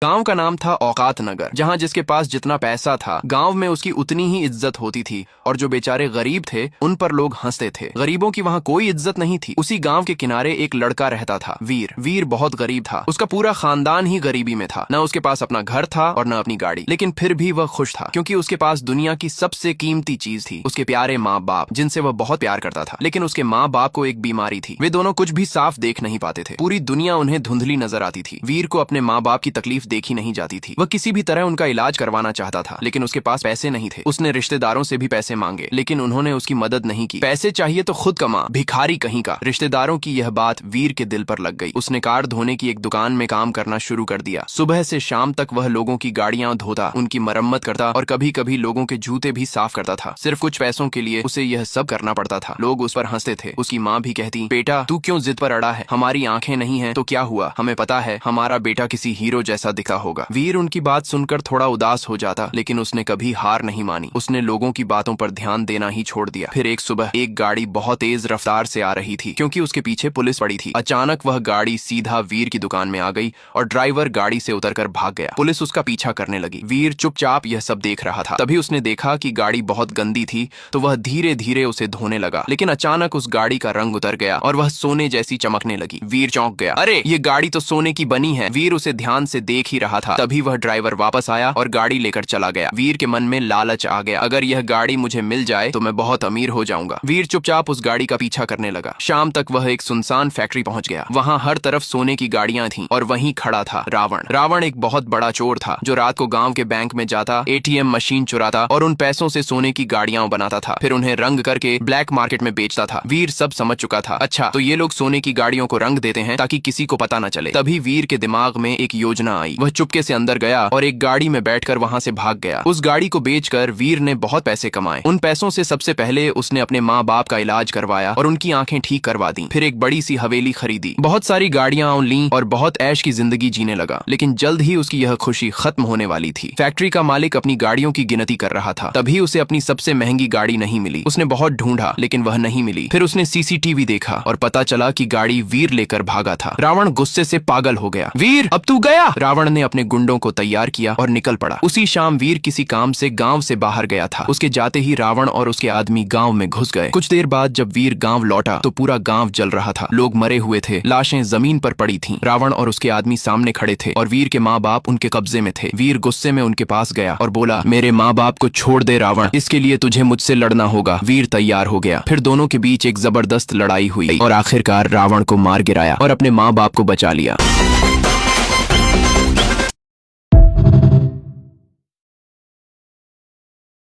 गांव का नाम था औकात नगर, जहां जिसके पास जितना पैसा था गांव में उसकी उतनी ही इज्जत होती थी, और जो बेचारे गरीब थे उन पर लोग हंसते थे। गरीबों की वहां कोई इज्जत नहीं थी। उसी गांव के किनारे एक लड़का रहता था, वीर। वीर बहुत गरीब था, उसका पूरा खानदान ही गरीबी में था। न उसके पास अपना घर था और न अपनी गाड़ी, लेकिन फिर भी वह खुश था, क्योंकि उसके पास दुनिया की सबसे कीमती चीज थी, उसके प्यारे माँ बाप, जिनसे वह बहुत प्यार करता था। लेकिन उसके माँ बाप को एक बीमारी थी, वे दोनों कुछ भी साफ देख नहीं पाते थे। पूरी दुनिया उन्हें धुंधली नजर आती थी। वीर को अपने माँ बाप की तकलीफ देखी नहीं जाती थी। वह किसी भी तरह उनका इलाज करवाना चाहता था, लेकिन उसके पास पैसे नहीं थे। उसने रिश्तेदारों से भी पैसे मांगे, लेकिन उन्होंने उसकी मदद नहीं की। पैसे चाहिए तो खुद कमा, भिखारी कहीं का। रिश्तेदारों की यह बात वीर के दिल पर लग गई। उसने कार धोने की एक दुकान में काम करना शुरू कर दिया। सुबह से शाम तक वह लोगों की गाड़ियां धोता, उनकी मरम्मत करता और कभी कभी लोगों के जूते भी साफ करता था। सिर्फ कुछ पैसों के लिए उसे यह सब करना पड़ता था। लोग उस पर हंसते थे। उसकी माँ भी कहती, बेटा तू क्यों जिद पर अड़ा है? हमारी आंखें नहीं है तो क्या हुआ, हमें पता है हमारा बेटा किसी हीरो जैसा दिखा होगा। वीर उनकी बात सुनकर थोड़ा उदास हो जाता, लेकिन उसने कभी हार नहीं मानी। उसने लोगों की बातों पर ध्यान देना ही छोड़ दिया। फिर एक सुबह एक गाड़ी बहुत तेज रफ्तार से आ रही थी, क्योंकि उसके पीछे पुलिस पड़ी थी। अचानक वह गाड़ी सीधा वीर की दुकान में आ गई और ड्राइवर गाड़ी से उतरकर भाग गया। पुलिस उसका पीछा करने लगी। वीर चुपचाप यह सब देख रहा था। तभी उसने देखा कि गाड़ी बहुत गंदी थी, तो वह धीरे धीरे उसे धोने लगा। लेकिन अचानक उस गाड़ी का रंग उतर गया और वह सोने जैसी चमकने लगी। वीर चौंक गया, अरे ये गाड़ी तो सोने की बनी है। वीर उसे ध्यान से देख ही रहा था। तभी वह ड्राइवर वापस आया और गाड़ी लेकर चला गया। वीर के मन में लालच आ गया, अगर यह गाड़ी मुझे मिल जाए तो मैं बहुत अमीर हो जाऊंगा। वीर चुपचाप उस गाड़ी का पीछा करने लगा। शाम तक वह एक सुनसान फैक्ट्री पहुंच गया। वहां हर तरफ सोने की गाड़ियां थीं और वहीं खड़ा था रावण। रावण एक बहुत बड़ा चोर था, जो रात को गांव के बैंक में जाता, एटीएम मशीन चुराता और उन पैसों से सोने की गाड़ियां बनाता था। फिर उन्हें रंग करके ब्लैक मार्केट में बेचता था। वीर सब समझ चुका था। अच्छा, तो ये लोग सोने की गाड़ियों को रंग देते हैं ताकि किसी को पता न चले। तभी वीर के दिमाग में एक योजना आई। वह चुपके से अंदर गया और एक गाड़ी में बैठकर वहां से भाग गया। उस गाड़ी को बेचकर वीर ने बहुत पैसे कमाए। उन पैसों से सबसे पहले उसने अपने माँ बाप का इलाज करवाया और उनकी आंखें ठीक करवा दी। फिर एक बड़ी सी हवेली खरीदी, बहुत सारी गाड़ियां ली और बहुत ऐश की जिंदगी जीने लगा। लेकिन जल्द ही उसकी यह खुशी खत्म होने वाली थी। फैक्ट्री का मालिक अपनी गाड़ियों की गिनती कर रहा था। तभी उसे अपनी सबसे महंगी गाड़ी नहीं मिली। उसने बहुत ढूंढा, लेकिन वह नहीं मिली। फिर उसने सीसीटीवी देखा और पता चला कि गाड़ी वीर लेकर भागा था। रावण गुस्से से पागल हो गया। वीर अब तू गया। रावण ने अपने गुंडों को तैयार किया और निकल पड़ा। उसी शाम वीर किसी काम से गांव से बाहर गया था। उसके जाते ही रावण और उसके आदमी गांव में घुस गए। कुछ देर बाद जब वीर गांव लौटा तो पूरा गांव जल रहा था। लोग मरे हुए थे, लाशें जमीन पर पड़ी थीं। रावण और उसके आदमी सामने खड़े थे और वीर के माँ बाप उनके कब्जे में थे। वीर गुस्से में उनके पास गया और बोला, मेरे माँ बाप को छोड़ दे रावण, इसके लिए तुझे मुझसे लड़ना होगा। वीर तैयार हो गया। फिर दोनों के बीच एक जबरदस्त लड़ाई हुई और आखिरकार रावण को मार गिराया और अपने माँ बाप को बचा लिया।